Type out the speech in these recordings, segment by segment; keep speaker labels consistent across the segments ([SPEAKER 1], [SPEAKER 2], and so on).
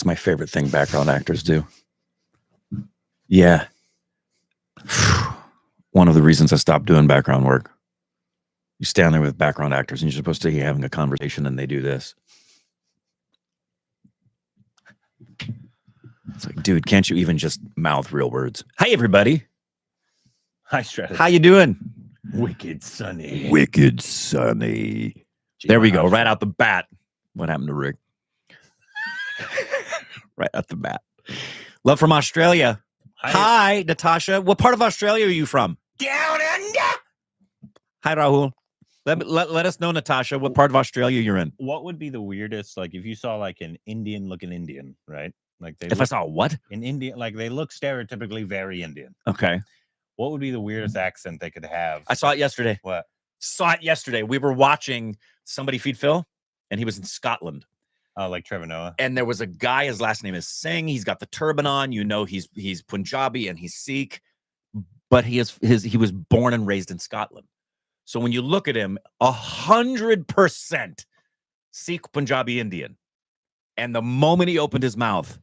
[SPEAKER 1] my favorite thing background actors do. Yeah. One of the reasons I stopped doing background work. You stand there with background actors and you're supposed to be having a conversation and they do this. It's like, dude, can't you even just mouth real words? Hi, everybody.
[SPEAKER 2] Hi, Stratus.
[SPEAKER 1] How you doing?
[SPEAKER 2] Wicked Sunny.
[SPEAKER 1] Wicked Sunny. There we go. Right out the bat. What happened to Rick? Right out the bat. Love from Australia. Hi, Natasha. What part of Australia are you from?
[SPEAKER 2] Down under.
[SPEAKER 1] Hi, Rahul. Let us know, Natasha, what part of Australia you're in.
[SPEAKER 2] What would be the weirdest, like, if you saw like an Indian-looking Indian, right? Like,
[SPEAKER 1] I saw what?
[SPEAKER 2] An Indian, like they look stereotypically very Indian.
[SPEAKER 1] Okay.
[SPEAKER 2] What would be the weirdest accent they could have?
[SPEAKER 1] I saw it yesterday.
[SPEAKER 2] What?
[SPEAKER 1] Saw it yesterday. We were watching Somebody Feed Phil, and he was in Scotland.
[SPEAKER 2] Oh, like Trevor Noah.
[SPEAKER 1] And there was a guy, his last name is Singh. He's got the turban on. You know, he's Punjabi and he's Sikh, but he was born and raised in Scotland. So when you look at him, 100% Sikh Punjabi Indian. And the moment he opened his mouth,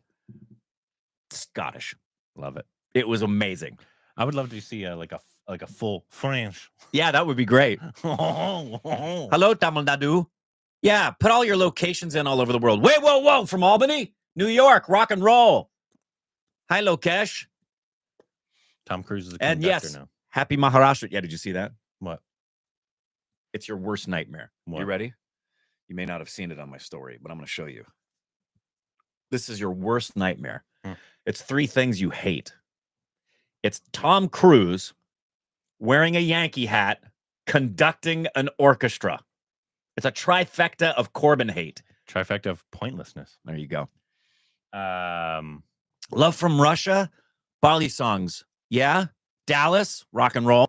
[SPEAKER 1] Scottish.
[SPEAKER 2] Love it.
[SPEAKER 1] It was amazing.
[SPEAKER 2] I would love to see like a full French.
[SPEAKER 1] Yeah, that would be great. Hello, Tamil Nadu. Yeah, put all your locations in all over the world. Wait, whoa, from Albany, New York, rock and roll. Hi, Lokesh.
[SPEAKER 2] Tom Cruise is a
[SPEAKER 1] and
[SPEAKER 2] conductor
[SPEAKER 1] yes,
[SPEAKER 2] now.
[SPEAKER 1] Happy Maharashtra. Yeah, did you see that?
[SPEAKER 2] What?
[SPEAKER 1] It's your worst nightmare.
[SPEAKER 2] What?
[SPEAKER 1] You ready? You may not have seen it on my story, but I'm going to show you. This is your worst nightmare. It's 3 things you hate. It's Tom Cruise wearing a Yankee hat, conducting an orchestra. It's a trifecta of Corbin hate.
[SPEAKER 2] Trifecta of pointlessness.
[SPEAKER 1] There you go. Love from Russia, Bali songs. Yeah. Dallas, rock and roll.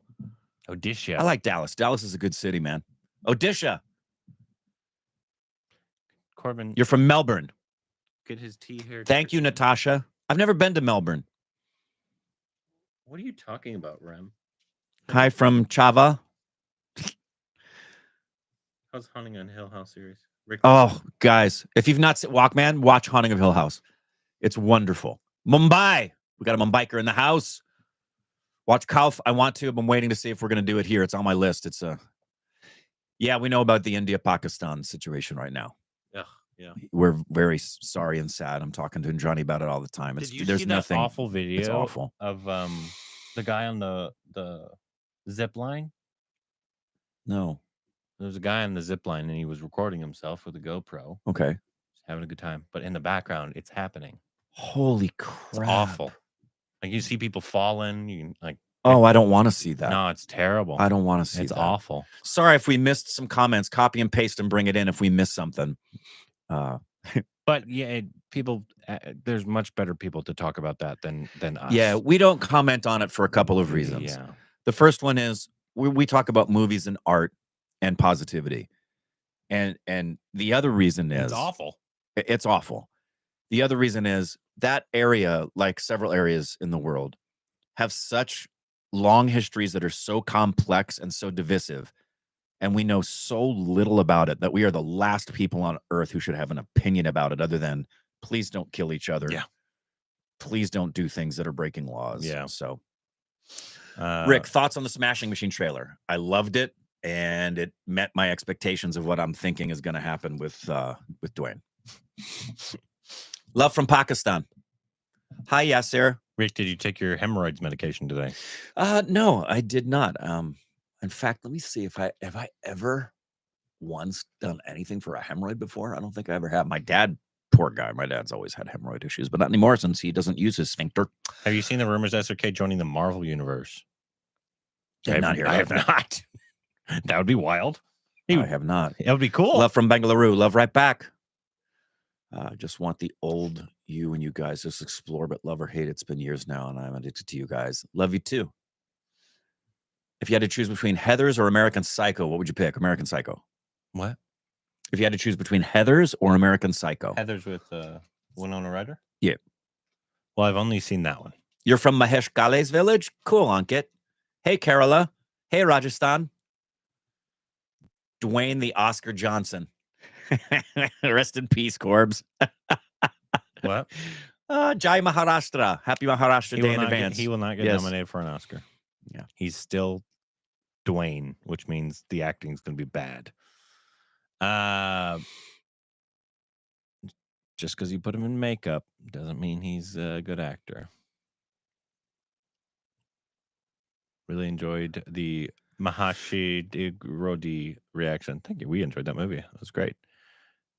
[SPEAKER 2] Odisha.
[SPEAKER 1] I like Dallas. Dallas is a good city, man. Odisha.
[SPEAKER 2] Corbin.
[SPEAKER 1] You're from Melbourne.
[SPEAKER 2] Get his tea here.
[SPEAKER 1] Thank you, Natasha. I've never been to Melbourne.
[SPEAKER 2] What are you talking about, Rem?
[SPEAKER 1] Hi from Chava.
[SPEAKER 2] How's Haunting on Hill House series?
[SPEAKER 1] Oh, guys, if you've not seen Walkman, watch Haunting of Hill House. It's wonderful. Mumbai. We got a Mumbaiker in the house. Watch Kauf. I want to. I'm waiting to see if we're going to do it here. It's on my list. It's yeah, we know about the India-Pakistan situation right now.
[SPEAKER 2] Yeah.
[SPEAKER 1] We're very sorry and sad. I'm talking to Johnny about it all the time.
[SPEAKER 2] Did you
[SPEAKER 1] there's
[SPEAKER 2] see
[SPEAKER 1] nothing
[SPEAKER 2] that awful video?
[SPEAKER 1] It's awful.
[SPEAKER 2] Of the guy on the zip line?
[SPEAKER 1] No.
[SPEAKER 2] There was a guy on the zip line and he was recording himself with a GoPro.
[SPEAKER 1] Okay.
[SPEAKER 2] He's having a good time. But in the background, it's happening.
[SPEAKER 1] Holy crap.
[SPEAKER 2] It's awful. Like you see people falling. You can like.
[SPEAKER 1] Oh, I don't want to see that.
[SPEAKER 2] No, it's terrible.
[SPEAKER 1] I don't want to see
[SPEAKER 2] it's
[SPEAKER 1] that.
[SPEAKER 2] It's awful.
[SPEAKER 1] Sorry if we missed some comments. Copy and paste and bring it in if we missed something.
[SPEAKER 2] But yeah, people. There's much better people to talk about that than us.
[SPEAKER 1] Yeah, we don't comment on it for a couple of reasons.
[SPEAKER 2] Yeah.
[SPEAKER 1] The first one is we talk about movies and art and positivity, and the other reason is
[SPEAKER 2] it's awful.
[SPEAKER 1] It's awful. The other reason is that area, like several areas in the world, have such long histories that are so complex and so divisive. And we know so little about it that we are the last people on earth who should have an opinion about it other than please don't kill each other.
[SPEAKER 2] Yeah.
[SPEAKER 1] Please don't do things that are breaking laws.
[SPEAKER 2] Yeah.
[SPEAKER 1] So, Rick, thoughts on the Smashing Machine trailer? I loved it, and it met my expectations of what I'm thinking is going to happen with Dwayne. Love from Pakistan. Hi, Yasser.
[SPEAKER 2] Rick, did you take your hemorrhoids medication today?
[SPEAKER 1] No, I did not. In fact, let me see if I ever once done anything for a hemorrhoid before. I don't think I ever have. My dad, poor guy, my dad's always had hemorrhoid issues, but not anymore since he doesn't use his sphincter.
[SPEAKER 2] Have you seen the rumors SRK joining the Marvel universe?
[SPEAKER 1] I have
[SPEAKER 2] not. That would be wild.
[SPEAKER 1] I have not.
[SPEAKER 2] It would be cool.
[SPEAKER 1] Love from Bengaluru. Love right back. Just want the old you and you guys just explore, but love or hate. It's been years now, and I'm addicted to you guys. Love you too. If you had to choose between Heathers or American Psycho, what would you pick? American Psycho.
[SPEAKER 2] What?
[SPEAKER 1] If you had to choose between Heathers or American Psycho.
[SPEAKER 2] Heathers with Winona Ryder?
[SPEAKER 1] Yeah.
[SPEAKER 2] Well, I've only seen that one.
[SPEAKER 1] You're from Mahesh Kale's village? Cool, Ankit. Hey, Kerala. Hey, Rajasthan. Dwayne the Oscar Johnson. Rest in peace, Corbs.
[SPEAKER 2] What?
[SPEAKER 1] Jai Maharashtra. Happy Maharashtra Day in advance.
[SPEAKER 2] He will not get nominated for an Oscar.
[SPEAKER 1] Yeah.
[SPEAKER 2] He's still Dwayne, which means the acting's going to be bad. Just because you put him in makeup doesn't mean he's a good actor. Really enjoyed the Mahashi Rodi reaction. Thank you. We enjoyed that movie. It was great.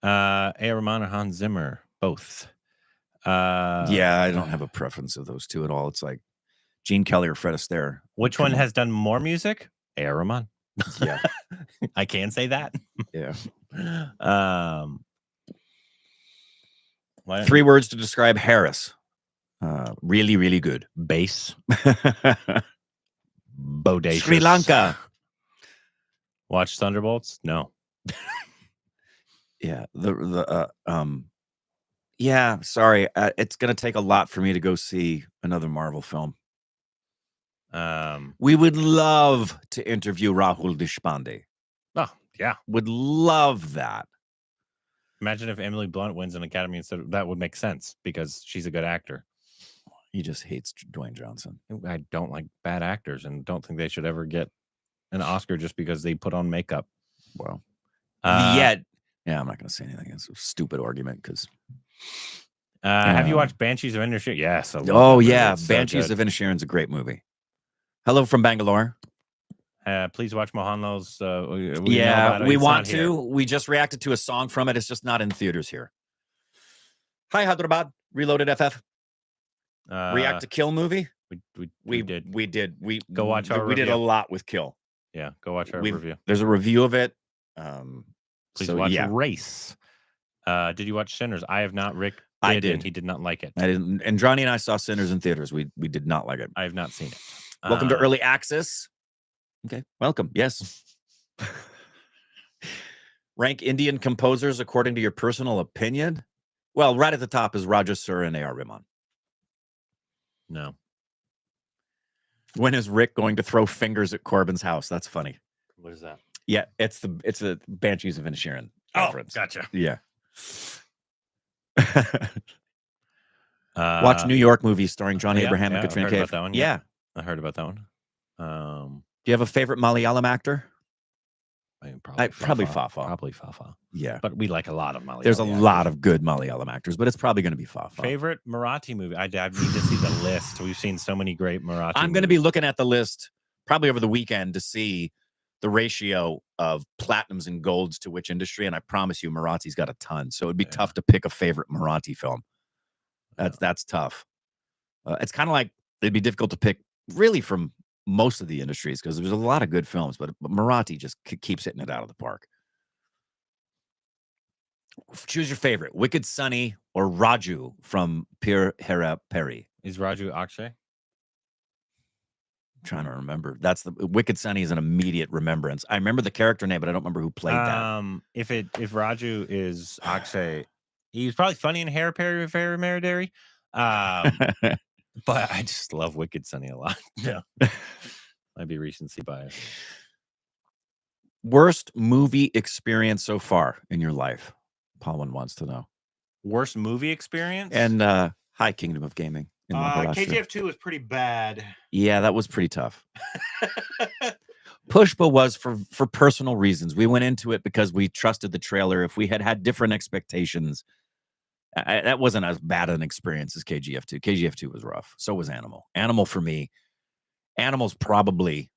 [SPEAKER 2] A. Rahman or Hans Zimmer, both.
[SPEAKER 1] Yeah, I don't have a preference of those two at all. It's like Gene Kelly or Fred Astaire.
[SPEAKER 2] Which one has done more music? A. Rahman.
[SPEAKER 1] Yeah.
[SPEAKER 2] I can say that.
[SPEAKER 1] Yeah.
[SPEAKER 2] 3
[SPEAKER 1] words to describe Harris. Really, really good.
[SPEAKER 2] Bass. Bodacious.
[SPEAKER 1] Sri Lanka.
[SPEAKER 2] Watch Thunderbolts? No.
[SPEAKER 1] Yeah. Yeah, sorry. It's going to take a lot for me to go see another Marvel film. We would love to interview Rahul Deshpande.
[SPEAKER 2] Oh, yeah.
[SPEAKER 1] Would love that.
[SPEAKER 2] Imagine if Emily Blunt wins an Academy instead of, that would make sense because she's a good actor.
[SPEAKER 1] He just hates Dwayne Johnson.
[SPEAKER 2] I don't like bad actors and don't think they should ever get an Oscar just because they put on makeup.
[SPEAKER 1] Well, yeah, I'm not going to say anything. It's a stupid argument because.
[SPEAKER 2] Have you watched Banshees of Inisherin? Yes.
[SPEAKER 1] Oh, yeah. Banshees of Inisherin is a great movie. Hello from Bangalore.
[SPEAKER 2] Please watch Mohanlal's.
[SPEAKER 1] We want to. We just reacted to a song from it. It's just not in theaters here. Hi, Hyderabad. Reloaded FF. React to Kill movie. We did. We
[SPEAKER 2] go watch our
[SPEAKER 1] We
[SPEAKER 2] review.
[SPEAKER 1] did a lot with Kill.
[SPEAKER 2] Yeah, go watch our review.
[SPEAKER 1] There's a review of it.
[SPEAKER 2] Please watch Race. Did you watch Sinners? I have not. Rick did,
[SPEAKER 1] I did.
[SPEAKER 2] And he did not like it.
[SPEAKER 1] I didn't. And Johnny and I saw Sinners in theaters. We did not like it.
[SPEAKER 2] I have not seen it.
[SPEAKER 1] Welcome to Early Access. Okay, welcome. Yes. Rank Indian composers according to your personal opinion. Well, right at the top is Raja Sur and A.R. Rahman.
[SPEAKER 2] No.
[SPEAKER 1] When is Rick going to throw fingers at Korbin's house? That's funny.
[SPEAKER 2] What is that?
[SPEAKER 1] Yeah, it's a Banshees of Inisherin reference.
[SPEAKER 2] Gotcha.
[SPEAKER 1] Yeah. Watch New York movies starring John Abraham and Katrina Kaif.
[SPEAKER 2] That one,
[SPEAKER 1] yeah,
[SPEAKER 2] I heard about that one.
[SPEAKER 1] Do you have a favorite Malayalam actor? Probably Fafa.
[SPEAKER 2] Probably Fafa.
[SPEAKER 1] Yeah,
[SPEAKER 2] but we like a lot of Malayalam.
[SPEAKER 1] There's a lot of good Malayalam actors, but it's probably going to be Fafa.
[SPEAKER 2] Favorite Marathi movie? I need to see the list. We've seen so many great Marathi.
[SPEAKER 1] I'm going to be looking at the list probably over the weekend to see the ratio of platinums and golds to which industry, and I promise you, Marathi's got a ton. So it'd be tough to pick a favorite Marathi film. That's tough. It's kind of like it'd be difficult to pick really from most of the industries because there's a lot of good films, but Marathi just keeps hitting it out of the park. Choose your favorite: Wicked Sunny or Raju from Pir Hera Peri.
[SPEAKER 2] Is Raju Akshay?
[SPEAKER 1] I'm trying to remember. That's the Wicked Sunny is an immediate remembrance. I remember the character name, but I don't remember who played that.
[SPEAKER 2] If Raju is Akshay, he was probably funny in Hera Peri Maridari. But I just love Wicked Sunny a lot. Yeah. Might be recency bias.
[SPEAKER 1] Worst movie experience so far in your life? Paulin wants to know.
[SPEAKER 2] Worst movie experience?
[SPEAKER 1] And hi, Kingdom of Gaming.
[SPEAKER 2] KGF 2 was pretty bad.
[SPEAKER 1] Yeah, that was pretty tough. Pushpa was for personal reasons. We went into it because we trusted the trailer. If we had different expectations, that wasn't as bad an experience as KGF 2. KGF 2 was rough. So was Animal. Animal for me. Animal's probably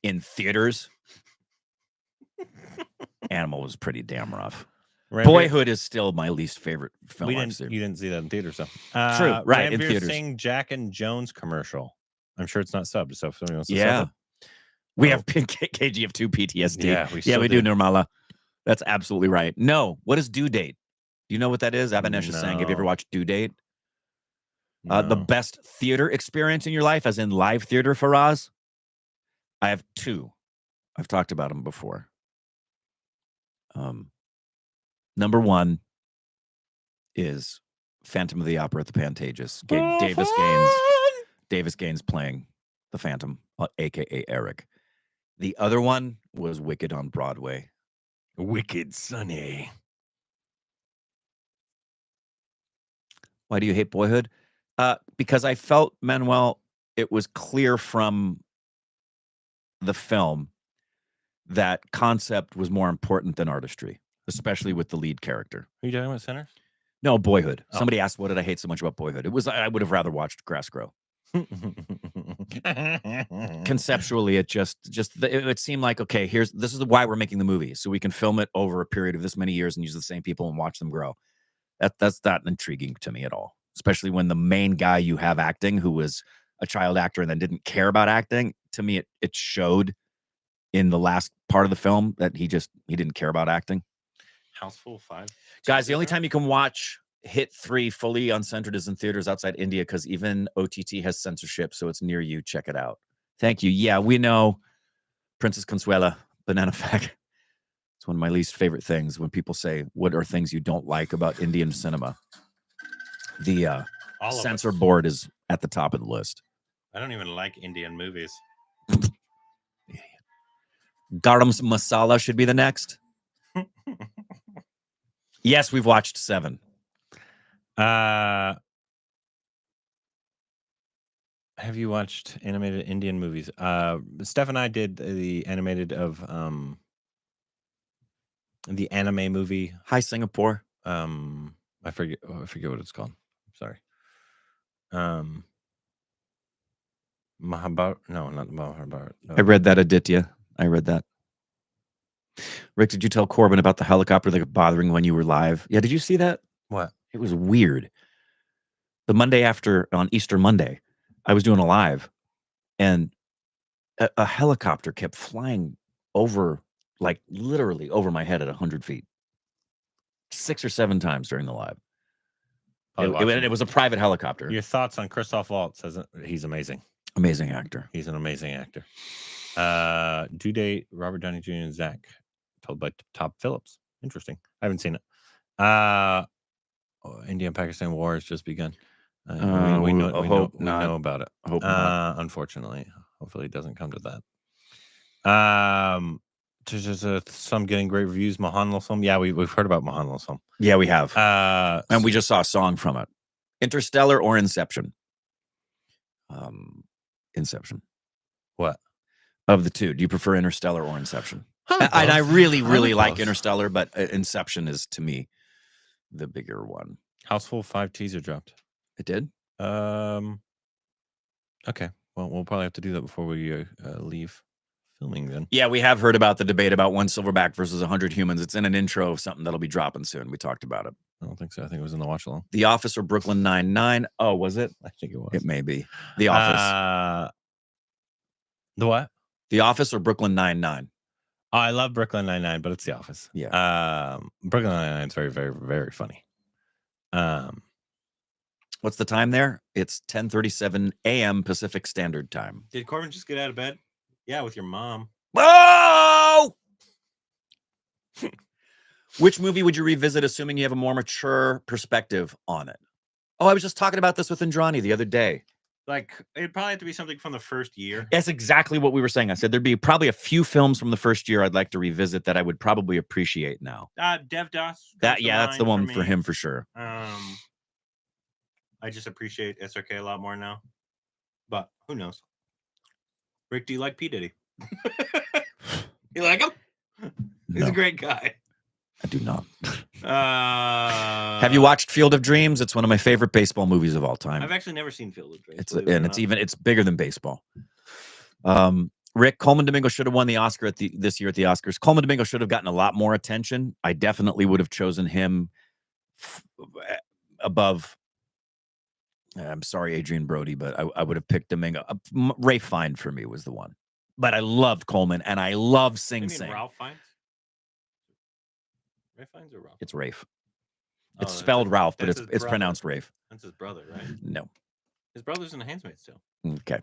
[SPEAKER 1] in theaters. Animal was pretty damn rough. Boyhood is still my least favorite film.
[SPEAKER 2] You didn't see that in theaters, so
[SPEAKER 1] true, right? In
[SPEAKER 2] Ranveer
[SPEAKER 1] theaters.
[SPEAKER 2] Singh Jack and Jones commercial. I'm sure it's not subbed. So if somebody wants to
[SPEAKER 1] yeah,
[SPEAKER 2] sub it.
[SPEAKER 1] We have KGF 2 PTSD.
[SPEAKER 2] Yeah,
[SPEAKER 1] we do, Nirmala. That's absolutely right. No, what is Due Date? Do you know what that is? Avanesh is saying. Have you ever watched Due Date?
[SPEAKER 2] No.
[SPEAKER 1] The best theater experience in your life, as in live theater, Faraz? I have two. I've talked about them before. Number one is Phantom of the Opera at the Pantages. Davis Gaines playing the Phantom, a.k.a. Eric. The other one was Wicked on Broadway.
[SPEAKER 2] Wicked Sunny.
[SPEAKER 1] Why do you hate Boyhood? Because I felt, Manuel, it was clear from the film that concept was more important than artistry, especially with the lead character.
[SPEAKER 2] Are you talking about Sinners?
[SPEAKER 1] No, Boyhood.
[SPEAKER 2] Oh.
[SPEAKER 1] Somebody asked, what did I hate so much about Boyhood? It was, I would have rather watched grass grow. Conceptually, it it seemed like, okay, this is why we're making the movie, so we can film it over a period of this many years and use the same people and watch them grow. That's not intriguing to me at all, especially when the main guy you have acting, who was a child actor and then didn't care about acting. To me, it showed in the last part of the film that he didn't care about acting.
[SPEAKER 2] Houseful 5.
[SPEAKER 1] Guys, the only time you can watch Hit 3 fully uncensored is in theaters outside India, because even OTT has censorship, so it's near you. Check it out. Thank you. Yeah, we know. Princess Consuela, Banana Fag. It's one of my least favorite things when people say, what are things you don't like about Indian cinema? The censor board is at the top of the list.
[SPEAKER 2] I don't even like Indian movies.
[SPEAKER 1] Garam Masala should be the next. Yes, we've watched 7.
[SPEAKER 2] Have you watched animated Indian movies? Steph and I did the animated of the anime movie.
[SPEAKER 1] Hi, Singapore.
[SPEAKER 2] I forget what it's called. Sorry. Mahabharat. No, not Mahabharat.
[SPEAKER 1] I read that, Aditya. I read that. Rick, did you tell Corbin about the helicopter that was bothering when you were live? Yeah, did you see that?
[SPEAKER 2] What?
[SPEAKER 1] It was weird. The Monday after, on Easter Monday, I was doing a live, and a helicopter kept flying over, like literally over my head at 100 feet. 6 or 7 times during the live. It was a private helicopter.
[SPEAKER 2] Your thoughts on Christoph Waltz? He's amazing.
[SPEAKER 1] Amazing actor.
[SPEAKER 2] He's an amazing actor. Due date: Robert Downey Jr. and Zach. Told by Todd Phillips. Interesting. I haven't seen it. India and Pakistan war has just begun. We know about it.
[SPEAKER 1] I hope not.
[SPEAKER 2] Unfortunately, hopefully it doesn't come to that. There's some getting great reviews. Mahanlasam. Yeah, we've heard about Mahanlasam.
[SPEAKER 1] Yeah, we have. And we just saw a song from it. Interstellar or Inception? Inception.
[SPEAKER 2] What?
[SPEAKER 1] Of the two, do you prefer Interstellar or Inception? I really like Interstellar, but Inception is, to me, the bigger one.
[SPEAKER 2] Houseful 5 teaser dropped.
[SPEAKER 1] It did?
[SPEAKER 2] Okay. Well, we'll probably have to do that before we leave filming then.
[SPEAKER 1] Yeah, we have heard about the debate about 1 silverback versus 100 humans. It's in an intro of something that'll be dropping soon. We talked about it.
[SPEAKER 2] I don't think so. I think it was in the watch along.
[SPEAKER 1] The Office or Brooklyn Nine-Nine? Oh, was it?
[SPEAKER 2] I think it was.
[SPEAKER 1] It may be. The Office.
[SPEAKER 2] The what?
[SPEAKER 1] The Office or Brooklyn Nine-Nine?
[SPEAKER 2] Oh, I love Brooklyn Nine-Nine, but it's The Office.
[SPEAKER 1] Yeah.
[SPEAKER 2] Brooklyn Nine-Nine is very, very, very funny.
[SPEAKER 1] What's the time there? It's 10:37 a.m. Pacific Standard Time.
[SPEAKER 2] Did Corbin just get out of bed? Yeah, with your mom.
[SPEAKER 1] Whoa! Which movie would you revisit, assuming you have a more mature perspective on it? Oh, I was just talking about this with Indrani the other day.
[SPEAKER 2] Like, it'd probably have to be something from the first year.
[SPEAKER 1] That's exactly what we were saying. I said there'd be probably a few films from the first year I'd like to revisit that I would probably appreciate now.
[SPEAKER 2] Devdas.
[SPEAKER 1] That's the one for him for sure.
[SPEAKER 2] I just appreciate SRK a lot more now. But who knows? Rick, do you like P. Diddy? You like him? He's a great guy.
[SPEAKER 1] I do not. Have you watched Field of Dreams? It's one of my favorite baseball movies of all time.
[SPEAKER 2] I've actually never seen Field of Dreams.
[SPEAKER 1] It's bigger than baseball. Rick, Coleman Domingo should have won the Oscar this year at the Oscars. Coleman Domingo should have gotten a lot more attention. I definitely would have chosen him above. I'm sorry, Adrian Brody, but I would have picked Domingo. Rafe Fiennes for me was the one. But I loved Coleman, and I love Sing Sing.
[SPEAKER 2] Ralph Fiennes? Rafe Fiennes or Ralph?
[SPEAKER 1] It's Rafe. It's spelled Ralph, but it's pronounced Rafe.
[SPEAKER 2] That's his brother, right?
[SPEAKER 1] No.
[SPEAKER 2] His brother's in The Handmaid's Tale.
[SPEAKER 1] Okay.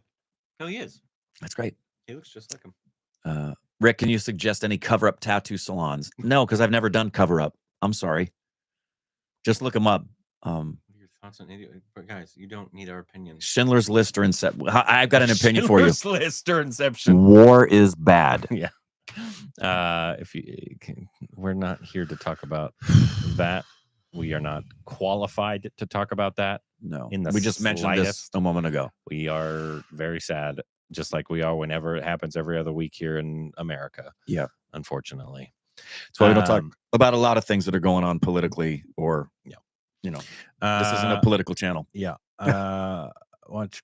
[SPEAKER 2] No, he is.
[SPEAKER 1] That's great.
[SPEAKER 2] He looks just like him.
[SPEAKER 1] Rick, can you suggest any cover-up tattoo salons? No, because I've never done cover-up. I'm sorry. Just look them up.
[SPEAKER 2] Your thoughts on idiot? But guys, you don't need our opinion.
[SPEAKER 1] Schindler's List or Inception? I've got an opinion for you.
[SPEAKER 2] Schindler's List or Inception?
[SPEAKER 1] War is bad.
[SPEAKER 2] Yeah. We're not here to talk about that. We are not qualified to talk about that.
[SPEAKER 1] No,
[SPEAKER 2] In the
[SPEAKER 1] we just mentioned this
[SPEAKER 2] slightest.
[SPEAKER 1] a moment ago.
[SPEAKER 2] We are very sad, just like we are whenever it happens every other week here in America.
[SPEAKER 1] Yeah.
[SPEAKER 2] Unfortunately.
[SPEAKER 1] So we don't talk about a lot of things that are going on politically or,
[SPEAKER 2] Yeah.
[SPEAKER 1] you know, this isn't a political channel.
[SPEAKER 2] Yeah. Watch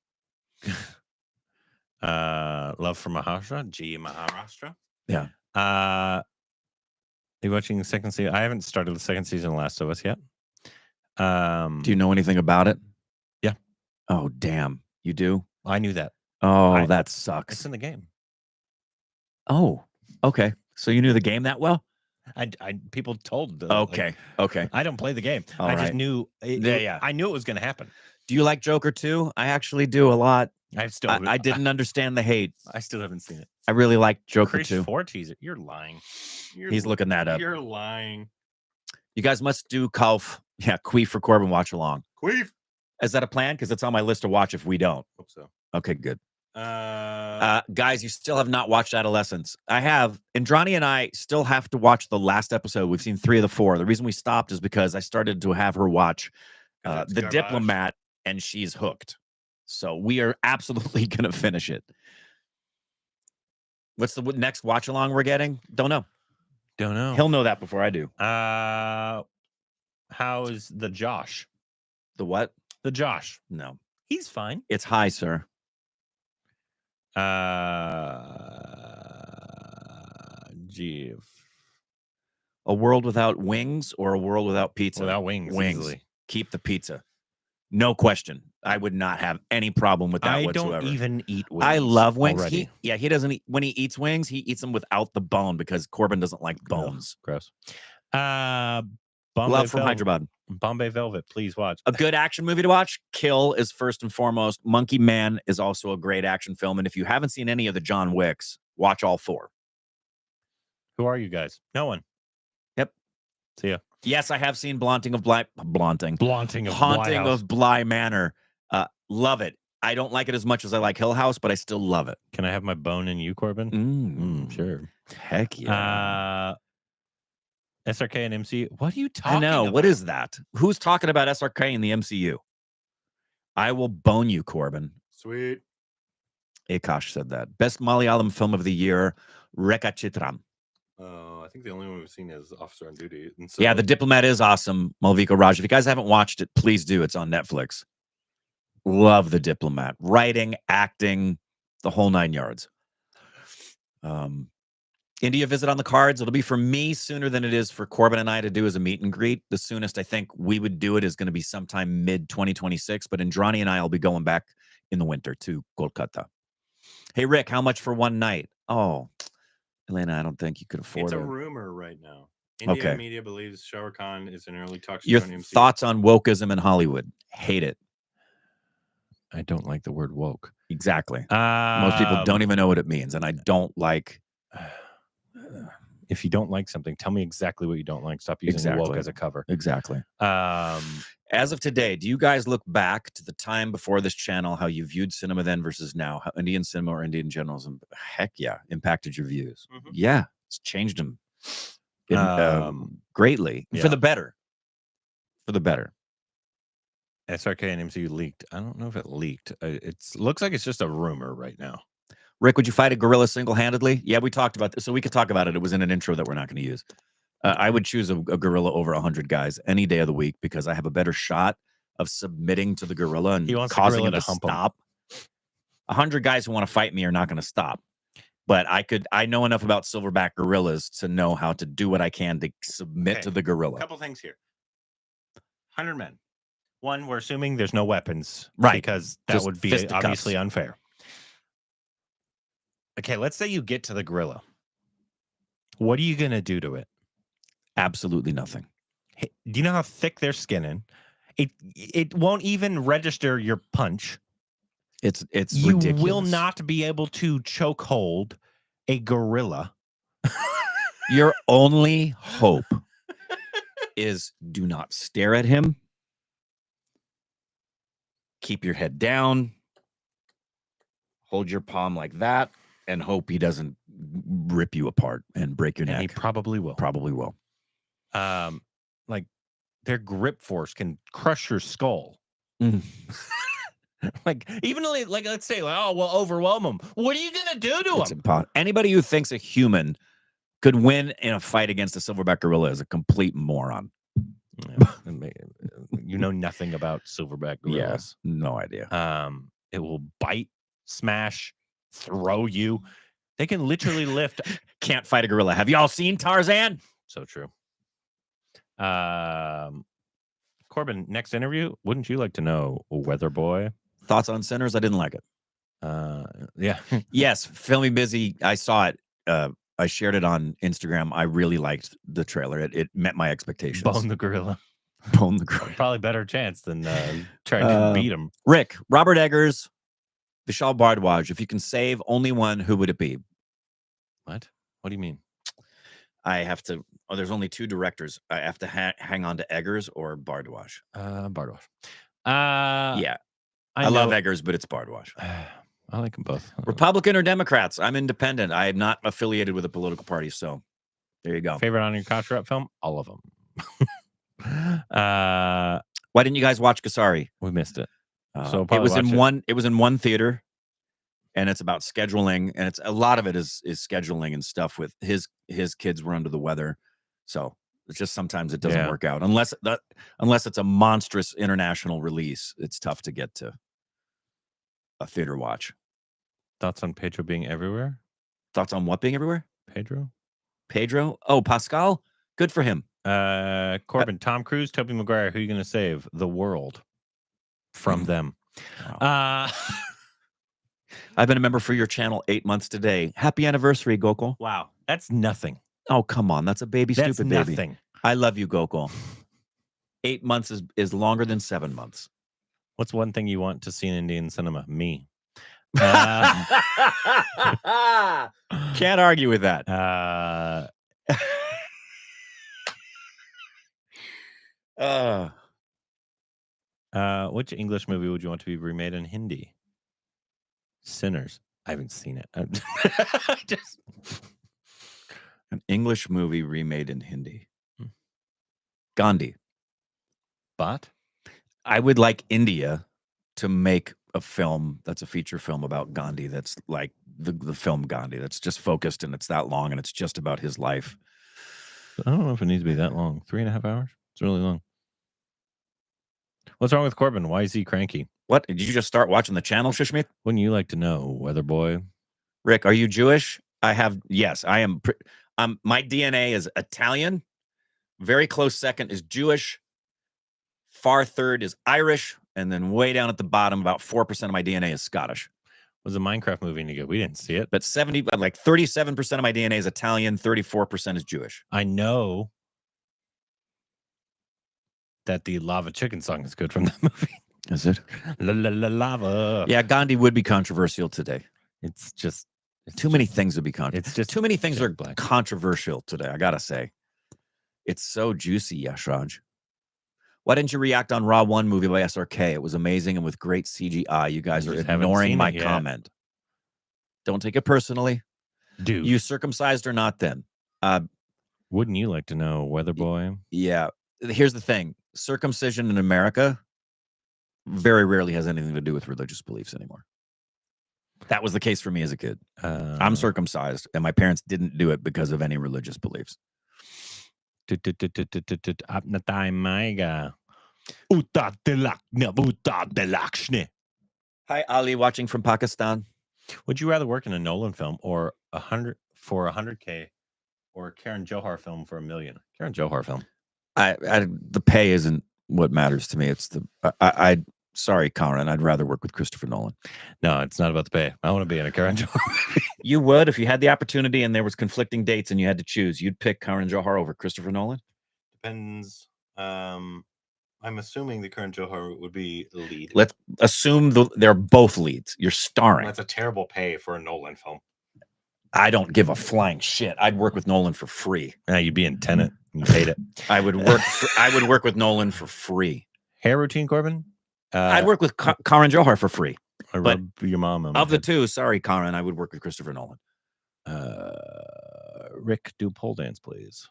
[SPEAKER 2] Love from Maharashtra. Maharashtra.
[SPEAKER 1] Yeah.
[SPEAKER 2] Are you watching the second season? I haven't started the second season of Last of Us yet.
[SPEAKER 1] Do you know anything about it?
[SPEAKER 2] Yeah.
[SPEAKER 1] Oh, damn. You do?
[SPEAKER 2] I knew that.
[SPEAKER 1] Oh, that sucks.
[SPEAKER 2] It's in the game.
[SPEAKER 1] Oh, okay. So you knew the game that well?
[SPEAKER 2] People told.
[SPEAKER 1] Okay.
[SPEAKER 2] I don't play the game.
[SPEAKER 1] All
[SPEAKER 2] just
[SPEAKER 1] right.
[SPEAKER 2] knew.
[SPEAKER 1] Yeah.
[SPEAKER 2] I knew it was going to happen.
[SPEAKER 1] Do you like Joker 2? I actually do a lot. I didn't understand the hate.
[SPEAKER 2] I still haven't seen it.
[SPEAKER 1] I really like Joker 2.
[SPEAKER 2] 4 teaser. You're lying.
[SPEAKER 1] He's looking that up.
[SPEAKER 2] You're lying.
[SPEAKER 1] You guys must do Kauf. Yeah, Queef for Corbin watch along.
[SPEAKER 2] Queef.
[SPEAKER 1] Is that a plan? Because it's on my list to watch if we don't.
[SPEAKER 2] Hope so.
[SPEAKER 1] Okay, good. Guys, you still have not watched Adolescence. I have. Indrani and I still have to watch the last episode. We've seen 3 of the 4. The reason we stopped is because I started to have her watch The Diplomat, and she's hooked. So we are absolutely going to finish it. What's the next watch along we're getting? Don't know. He'll know that before I do.
[SPEAKER 2] How's the Josh?
[SPEAKER 1] The what?
[SPEAKER 2] The Josh.
[SPEAKER 1] No.
[SPEAKER 2] He's fine.
[SPEAKER 1] It's high, sir.
[SPEAKER 2] Gee.
[SPEAKER 1] A world without wings or a world without pizza?
[SPEAKER 2] Without wings. Easily.
[SPEAKER 1] Keep the pizza. No question. I would not have any problem with that whatsoever.
[SPEAKER 2] I don't even eat wings.
[SPEAKER 1] I love wings.
[SPEAKER 2] Already.
[SPEAKER 1] He doesn't eat. When he eats wings, he eats them without the bone because Corbin doesn't like bones.
[SPEAKER 2] Gross.
[SPEAKER 1] Love from Hyderabad.
[SPEAKER 2] Bombay Velvet, please watch.
[SPEAKER 1] A good action movie to watch. Kill is first and foremost. Monkey Man is also a great action film. And if you haven't seen any of the John Wicks, watch all 4.
[SPEAKER 2] Who are you guys? No one.
[SPEAKER 1] Yep.
[SPEAKER 2] See ya.
[SPEAKER 1] Yes, I have seen Haunting of Bly Manor. Love it. I don't like it as much as I like Hill House, but I still love it.
[SPEAKER 2] Can I have my bone in you, Corbin? Sure.
[SPEAKER 1] Heck yeah.
[SPEAKER 2] SRK and MCU. What are you talking about?
[SPEAKER 1] I know. What is that? Who's talking about SRK in the MCU? I will bone you, Corbin.
[SPEAKER 2] Sweet.
[SPEAKER 1] Akash said that. Best Malayalam film of the year, Rekha Chitram.
[SPEAKER 2] I think the only one we've seen is Officer on Duty. And
[SPEAKER 1] so... Yeah, The Diplomat is awesome. Malvika Raj. If you guys haven't watched it, please do. It's on Netflix. Love The Diplomat. Writing, acting, the whole 9 yards. India visit on the cards. It'll be for me sooner than it is for Corbin and I to do as a meet and greet. The soonest I think we would do it is going to be sometime mid-2026. But Indrani and I will be going back in the winter to Kolkata. Hey, Rick, how much for one night? Oh, Elena, I don't think you could afford it.
[SPEAKER 2] It's a rumor right now. India media believes Shah Rukh Khan is in early talks.
[SPEAKER 1] Your thoughts on wokeism in Hollywood? Hate it.
[SPEAKER 2] I don't like the word woke.
[SPEAKER 1] Exactly. Most people don't even know what it means. And I don't like...
[SPEAKER 2] If you don't like something, tell me exactly what you don't like. Stop using woke as a cover.
[SPEAKER 1] Exactly. As of today, do you guys look back to the time before this channel, how you viewed cinema then versus now, how Indian cinema or Indian journalism, heck yeah, impacted your views? Mm-hmm. Yeah, it's changed them greatly. Yeah. For the better. For the better.
[SPEAKER 2] SRK and MCU leaked. I don't know if it leaked. It looks like it's just a rumor right now.
[SPEAKER 1] Rick, would you fight a gorilla single-handedly? Yeah, we talked about this, so we could talk about it. It was in an intro that we're not going to use. I would choose a gorilla over 100 guys any day of the week because I have a better shot of submitting to the gorilla and causing him to stop. 100 guys who want to fight me are not going to stop. But I know enough about silverback gorillas to know how to do what I can to submit to the gorilla.
[SPEAKER 2] A couple things here. 100 men. One, we're assuming there's no weapons.
[SPEAKER 1] Right.
[SPEAKER 2] Because that would be obviously unfair. Okay, let's say you get to the gorilla. What are you going to do to it?
[SPEAKER 1] Absolutely nothing.
[SPEAKER 2] Hey, do you know how thick their skin is? It won't even register your punch.
[SPEAKER 1] It's ridiculous.
[SPEAKER 2] You will not be able to choke hold a gorilla.
[SPEAKER 1] Your only hope is do not stare at him. Keep your head down. Hold your palm like that. And hope he doesn't rip you apart and break your neck.
[SPEAKER 2] He probably will.
[SPEAKER 1] Probably will.
[SPEAKER 2] Like their grip force can crush your skull.
[SPEAKER 1] Mm.
[SPEAKER 2] Like, even like let's say, like, oh, well, overwhelm them. What are you gonna do to
[SPEAKER 1] It's
[SPEAKER 2] them?
[SPEAKER 1] impossible. Anybody who thinks a human could win in a fight against a silverback gorilla is a complete moron.
[SPEAKER 2] You know nothing about silverback gorillas.
[SPEAKER 1] Yeah, no idea.
[SPEAKER 2] It will bite, smash, throw you. They can literally lift.
[SPEAKER 1] Can't fight a gorilla. Have y'all seen Tarzan?
[SPEAKER 2] So true. Corbin, next interview. Wouldn't you like to know, Weather Boy?
[SPEAKER 1] Thoughts on Sinners? I didn't like it.
[SPEAKER 2] Yeah.
[SPEAKER 1] Yes, Filmy Busy. I saw it. I shared it on Instagram. I really liked the trailer. It met my expectations.
[SPEAKER 2] Bone the gorilla.
[SPEAKER 1] Bone the gorilla.
[SPEAKER 2] Probably better chance than trying to beat him.
[SPEAKER 1] Rick, Robert Eggers, Vishal Bhardwaj. If you can save only one, who would it be?
[SPEAKER 2] What? What do you mean?
[SPEAKER 1] I have to. Oh, there's only two directors. I have to hang on to Eggers or Bhardwaj.
[SPEAKER 2] Bhardwaj.
[SPEAKER 1] Yeah, I love Eggers, but it's Bhardwaj.
[SPEAKER 2] I like them both.
[SPEAKER 1] Republican or Democrats? I'm independent. I am not affiliated with a political party. So there you go.
[SPEAKER 2] Favorite on your Contra film? All of them.
[SPEAKER 1] Why didn't you guys watch Kasari?
[SPEAKER 2] We missed it.
[SPEAKER 1] So it was in one. It was in one theater, and it's about scheduling, and it's a lot of it is scheduling and stuff. With his kids were under the weather, so it's just sometimes it doesn't work out unless it's a monstrous international release. It's tough to get to a theater watch.
[SPEAKER 2] Thoughts on Pedro being everywhere?
[SPEAKER 1] Thoughts on what being everywhere?
[SPEAKER 2] Pedro?
[SPEAKER 1] Oh, Pascal. Good for him.
[SPEAKER 2] Corbin, Tom Cruise, Tobey Maguire. Who are you going to save? The world from them.
[SPEAKER 1] Wow. I've been a member for your channel 8 months today. Happy anniversary, Gokul.
[SPEAKER 2] Wow, that's nothing.
[SPEAKER 1] Oh, come on. That's a baby,
[SPEAKER 2] that's
[SPEAKER 1] stupid
[SPEAKER 2] nothing.
[SPEAKER 1] Baby. I love you, Gokul. 8 months is longer than 7 months.
[SPEAKER 2] What's one thing you want to see in Indian cinema? Me.
[SPEAKER 1] Can't argue with that.
[SPEAKER 2] Which English movie would you want to be remade in Hindi? Sinners. I haven't seen it.
[SPEAKER 1] Just an English movie remade in Hindi. Gandhi.
[SPEAKER 2] But
[SPEAKER 1] I would like India to make a film that's a feature film about Gandhi. That's like the film Gandhi. That's just focused and it's that long and it's just about his life.
[SPEAKER 2] I don't know if it needs to be that long. 3.5 hours. It's really long. What's wrong with Corbin? Why is he cranky?
[SPEAKER 1] What? Did you just start watching the channel, Shishmit?
[SPEAKER 2] Wouldn't you like to know, Weather Boy?
[SPEAKER 1] Rick, are you Jewish? Yes, I am. My DNA is Italian. Very close second is Jewish. Far third is Irish. And then way down at the bottom, about 4% of my DNA is Scottish.
[SPEAKER 2] Was a Minecraft movie any good? We didn't see it.
[SPEAKER 1] But 37% of my DNA is Italian, 34% is Jewish.
[SPEAKER 2] I know that the Lava Chicken song is good from that movie.
[SPEAKER 1] Is it?
[SPEAKER 2] La la la lava.
[SPEAKER 1] Yeah, Gandhi would be controversial today.
[SPEAKER 2] It's just
[SPEAKER 1] too many things would be controversial.
[SPEAKER 2] It's just
[SPEAKER 1] too many things are controversial today. I gotta say, it's so juicy, Yashraj. Why didn't you react on Raw 1 movie by SRK? It was amazing and with great CGI. You guys are ignoring my comment. Don't take it personally.
[SPEAKER 2] Dude.
[SPEAKER 1] You circumcised or not then?
[SPEAKER 2] Wouldn't you like to know, Weather Boy?
[SPEAKER 1] Yeah. Here's the thing. Circumcision in America very rarely has anything to do with religious beliefs anymore. That was the case for me as a kid. I'm circumcised, and my parents didn't do it because of any religious beliefs. Hi, Ali, watching from Pakistan.
[SPEAKER 2] Would you rather work in a Nolan film or 100K or a Karan Johar film for $1 million? Karan Johar film.
[SPEAKER 1] The pay isn't what matters to me. It's the sorry, Karan. I'd rather work with Christopher Nolan.
[SPEAKER 2] No, it's not about the pay. I want to be in a Karan Johar movie.
[SPEAKER 1] You would if you had the opportunity and there was conflicting dates and you had to choose. You'd pick Karan Johar over Christopher Nolan.
[SPEAKER 2] Depends. I'm assuming the Karan Johar would be the lead.
[SPEAKER 1] Let's assume they're both leads. You're starring.
[SPEAKER 2] That's a terrible pay for a Nolan film.
[SPEAKER 1] I don't give a flying shit. I'd work with Nolan for free.
[SPEAKER 2] You'd be in Tenet. You hate it.
[SPEAKER 1] I would work with Nolan for free.
[SPEAKER 2] Hair routine, Corbin?
[SPEAKER 1] I'd work with Karan Johar for free.
[SPEAKER 2] I rub your mom on
[SPEAKER 1] of the two, sorry, Karan, I would work with Christopher Nolan.
[SPEAKER 2] Rick, do pole dance, please.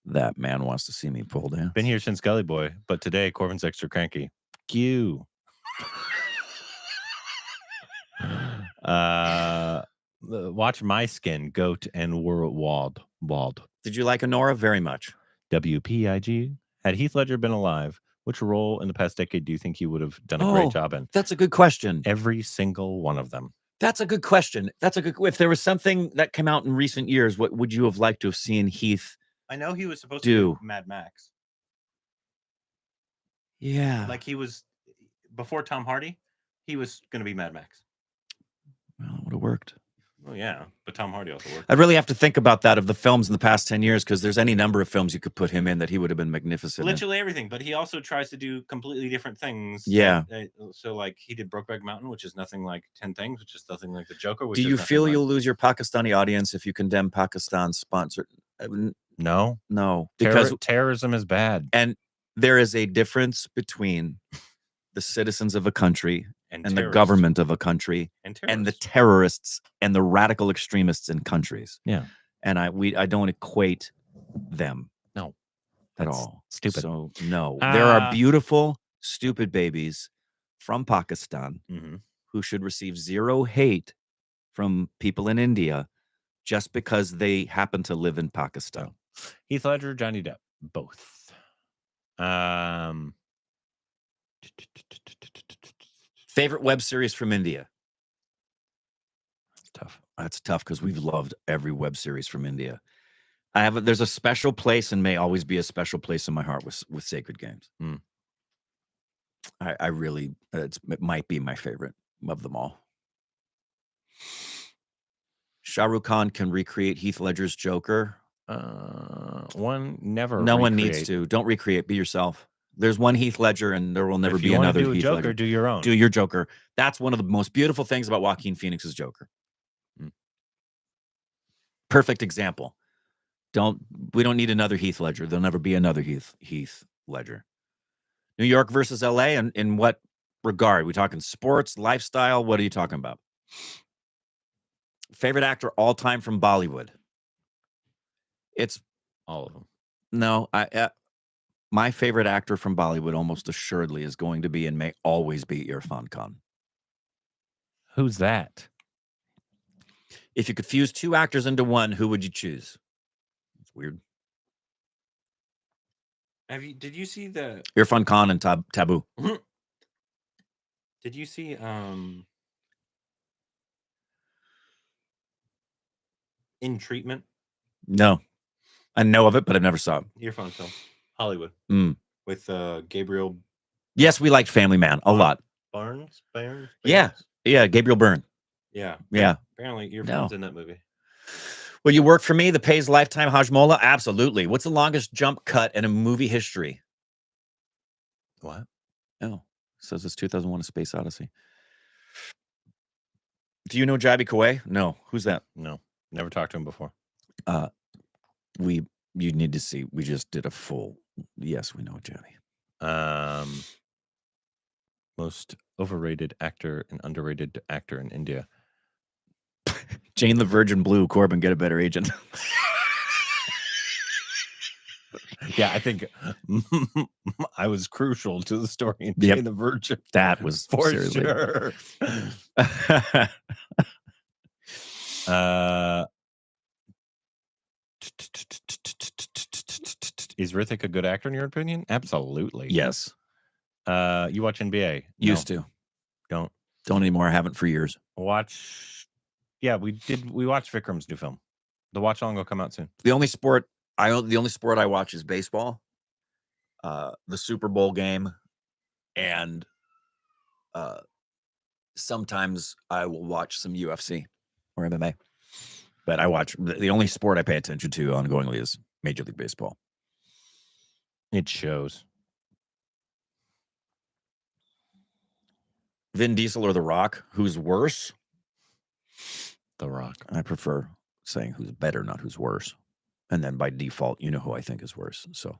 [SPEAKER 1] That man wants to see me pole dance.
[SPEAKER 2] Been here since Gully Boy, but today Corbin's extra cranky. You. Watch My Skin, Goat, and Wald.
[SPEAKER 1] Did you like Honora? Very much.
[SPEAKER 2] WPIG. Had Heath Ledger been alive, which role in the past decade do you think he would have done a great job in?
[SPEAKER 1] That's a good question.
[SPEAKER 2] Every single one of them.
[SPEAKER 1] That's a good question. If there was something that came out in recent years, what would you have liked to have seen Heath?
[SPEAKER 2] I know he was supposed
[SPEAKER 1] to
[SPEAKER 2] be Mad Max.
[SPEAKER 1] Yeah.
[SPEAKER 2] Like he was before Tom Hardy, he was going to be Mad Max.
[SPEAKER 1] Well, it would have worked.
[SPEAKER 2] Well, yeah, but Tom Hardy also worked.
[SPEAKER 1] I'd really have to think about that of the films in the past 10 years, because there's any number of films you could put him in that he would have been magnificent.
[SPEAKER 2] Literally everything, but he also tries to do completely different things.
[SPEAKER 1] Yeah.
[SPEAKER 2] So like he did Brokeback Mountain, which is nothing like 10 Things, which is nothing like The Joker. Which
[SPEAKER 1] do you feel you'll lose your Pakistani audience if you condemn Pakistan's sponsor?
[SPEAKER 2] No.
[SPEAKER 1] Because
[SPEAKER 2] terrorism is bad.
[SPEAKER 1] And there is a difference between the citizens of a country and the government of a country and the terrorists and the radical extremists in countries.
[SPEAKER 2] Yeah.
[SPEAKER 1] And I don't equate them.
[SPEAKER 2] No.
[SPEAKER 1] At all.
[SPEAKER 2] Stupid.
[SPEAKER 1] So no. There are beautiful, stupid babies from Pakistan who should receive zero hate from people in India just because they happen to live in Pakistan.
[SPEAKER 2] Heath Ledger, Johnny Depp, both.
[SPEAKER 1] Favorite web series from India?
[SPEAKER 2] That's tough.
[SPEAKER 1] That's tough because we've loved every web series from India. There's a special place and may always be a special place in my heart with Sacred Games. I really, it might be my favorite of them all. Shah Rukh Khan can recreate Heath Ledger's Joker.
[SPEAKER 2] No one
[SPEAKER 1] needs to. Don't recreate. Be yourself. There's one Heath Ledger, and there will never be another Heath
[SPEAKER 2] Joker,
[SPEAKER 1] Ledger.
[SPEAKER 2] Do your own.
[SPEAKER 1] Do your Joker. That's one of the most beautiful things about Joaquin Phoenix's Joker. Perfect example. We don't need another Heath Ledger. There'll never be another Heath Ledger. New York versus LA, and in what regard? We talking sports, lifestyle? What are you talking about? Favorite actor all time from Bollywood? It's
[SPEAKER 2] all of them.
[SPEAKER 1] No, my favorite actor from Bollywood almost assuredly is going to be and may always be Irfan Khan.
[SPEAKER 2] Who's that?
[SPEAKER 1] If you could fuse two actors into one, who would you choose? It's weird.
[SPEAKER 2] Did you see the
[SPEAKER 1] Irfan Khan and Taboo?
[SPEAKER 2] Did you see In Treatment?
[SPEAKER 1] No. I know of it, but I've never saw it.
[SPEAKER 2] Irfan film. Hollywood. With Gabriel.
[SPEAKER 1] Yes, we liked Family Man a lot.
[SPEAKER 2] Barnes?
[SPEAKER 1] Yeah, Gabriel Byrne.
[SPEAKER 2] Yeah. Apparently Irfan's in that movie.
[SPEAKER 1] Will you work for me? The Pays Lifetime Hajmola? Absolutely. What's the longest jump cut in a movie history?
[SPEAKER 2] What?
[SPEAKER 1] Oh, it says it's 2001: A Space Odyssey. Do you know Jabi Kawai? No. Who's that?
[SPEAKER 2] No. Never talked to him before.
[SPEAKER 1] You need to see. We just did a full. Yes, we know Jabi.
[SPEAKER 2] Most overrated actor and underrated actor in India.
[SPEAKER 1] Jane the Virgin Blue. Corbin, get a better agent.
[SPEAKER 2] Yeah, I think I was crucial to the story in Jane the Virgin.
[SPEAKER 1] That was
[SPEAKER 2] for sure. Is Hrithik a good actor in your opinion? Absolutely.
[SPEAKER 1] Yes.
[SPEAKER 2] You watch NBA?
[SPEAKER 1] Used to.
[SPEAKER 2] Don't
[SPEAKER 1] anymore. I haven't for years.
[SPEAKER 2] Watch. Yeah, we did. We watched Vikram's new film. The watch along will come out soon.
[SPEAKER 1] The only sport I watch is baseball, the Super Bowl game, and sometimes I will watch some UFC or MMA. But I watch the only sport I pay attention to ongoingly is Major League Baseball.
[SPEAKER 2] It shows.
[SPEAKER 1] Vin Diesel or The Rock? Who's worse?
[SPEAKER 2] The Rock.
[SPEAKER 1] I prefer saying who's better, not who's worse. And then by default, you know who I think is worse. So,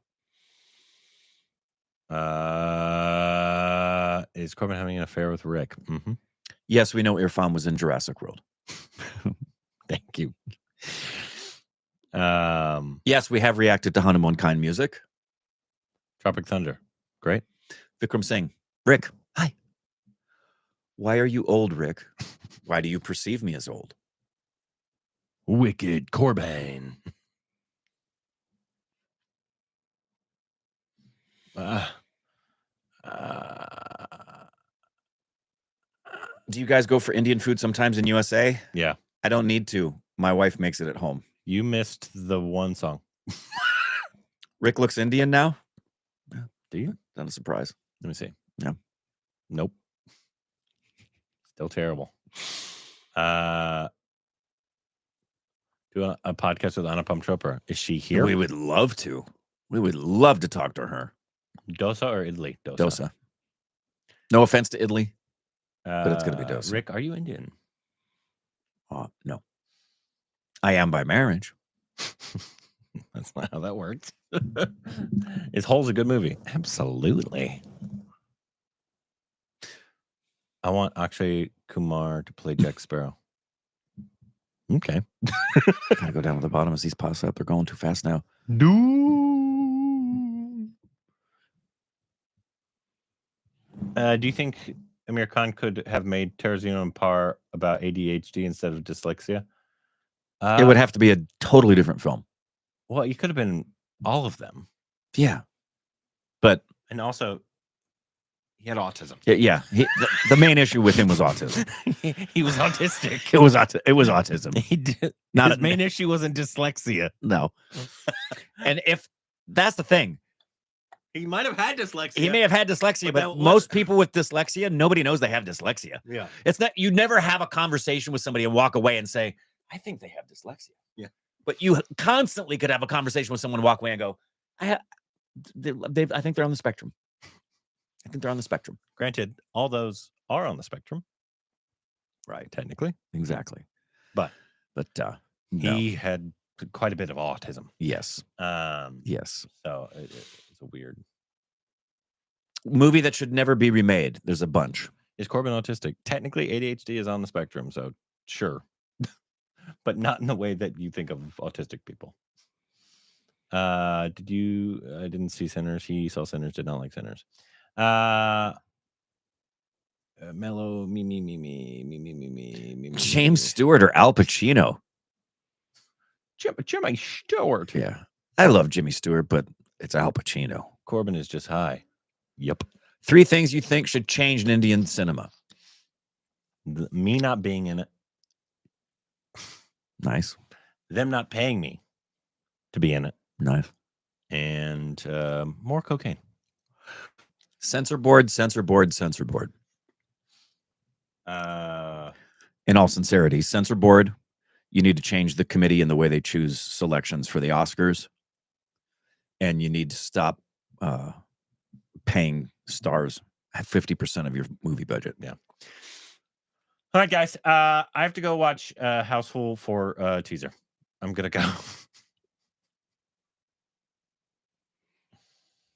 [SPEAKER 2] is Corbin having an affair with Rick? Mm-hmm.
[SPEAKER 1] Yes, we know Irfan was in Jurassic World.
[SPEAKER 2] Thank you.
[SPEAKER 1] Yes, we have reacted to Hanuman Kind music.
[SPEAKER 2] Tropic Thunder. Great.
[SPEAKER 1] Vikram Singh. Rick, hi. Why are you old, Rick? Why do you perceive me as old?
[SPEAKER 2] Wicked Corbin.
[SPEAKER 1] Do you guys go for Indian food sometimes in USA?
[SPEAKER 2] Yeah.
[SPEAKER 1] I don't need to. My wife makes it at home.
[SPEAKER 2] You missed the one song.
[SPEAKER 1] Rick looks Indian now?
[SPEAKER 2] Do you?
[SPEAKER 1] Not a surprise.
[SPEAKER 2] Let me see.
[SPEAKER 1] Yeah.
[SPEAKER 2] Nope. Still terrible. Do a podcast with Anupam Chopra. Is she here?
[SPEAKER 1] We would love to. We would love to talk to her.
[SPEAKER 2] Dosa or idli?
[SPEAKER 1] Dosa. No offense to idli, but it's going to be dosa.
[SPEAKER 2] Rick, are you Indian?
[SPEAKER 1] No. I am by marriage.
[SPEAKER 2] That's not how that works. Is Holes a good movie? Absolutely. I want Akshay Kumar to play Jack Sparrow. Okay.
[SPEAKER 1] Gotta go down to the bottom as these pass up. They're going too fast now.
[SPEAKER 2] Do you think Amir Khan could have made Terrazino and Parr about ADHD instead of dyslexia?
[SPEAKER 1] It would have to be a totally different film.
[SPEAKER 2] Well, you could have been all of them.
[SPEAKER 1] Yeah. But
[SPEAKER 2] and also he had autism.
[SPEAKER 1] Yeah. The main issue with him was autism.
[SPEAKER 2] He was autistic.
[SPEAKER 1] It was autism.
[SPEAKER 2] He did.
[SPEAKER 1] Not
[SPEAKER 2] his main issue wasn't dyslexia.
[SPEAKER 1] No. And if that's the thing,
[SPEAKER 2] he might have had dyslexia.
[SPEAKER 1] He may have had dyslexia, but most people with dyslexia, nobody knows they have dyslexia.
[SPEAKER 2] Yeah.
[SPEAKER 1] It's not, you never have a conversation with somebody and walk away and say, I think they have dyslexia.
[SPEAKER 2] Yeah.
[SPEAKER 1] But you constantly could have a conversation with someone, walk away and go, I think they're on the spectrum. I think they're on the spectrum.
[SPEAKER 2] Granted, all those are on the spectrum.
[SPEAKER 1] Right.
[SPEAKER 2] Technically.
[SPEAKER 1] Exactly.
[SPEAKER 2] But
[SPEAKER 1] no.
[SPEAKER 2] He had quite a bit of autism.
[SPEAKER 1] Yes. Yes.
[SPEAKER 2] So it's a weird
[SPEAKER 1] movie that should never be remade. There's a bunch.
[SPEAKER 2] Is Corbin autistic? Technically, ADHD is on the spectrum, so sure. But not in the way that you think of autistic people. I didn't see Sinners. He saw Sinners, did not like Sinners. Mellow, me.
[SPEAKER 1] James Stewart or Al Pacino?
[SPEAKER 2] Jimmy Stewart.
[SPEAKER 1] Yeah. I love Jimmy Stewart, but it's Al Pacino.
[SPEAKER 2] Corbin is just high.
[SPEAKER 1] Yep. 3 things you think should change in Indian cinema.
[SPEAKER 2] Me not being in it.
[SPEAKER 1] Nice.
[SPEAKER 2] Them not paying me to be in it.
[SPEAKER 1] Nice.
[SPEAKER 2] And more cocaine.
[SPEAKER 1] Censor board. In all sincerity, censor board, you need to change the committee and the way they choose selections for the Oscars. And you need to stop paying stars 50% of your movie budget.
[SPEAKER 2] Yeah. All right, guys. I have to go watch Houseful for teaser. I'm going to go.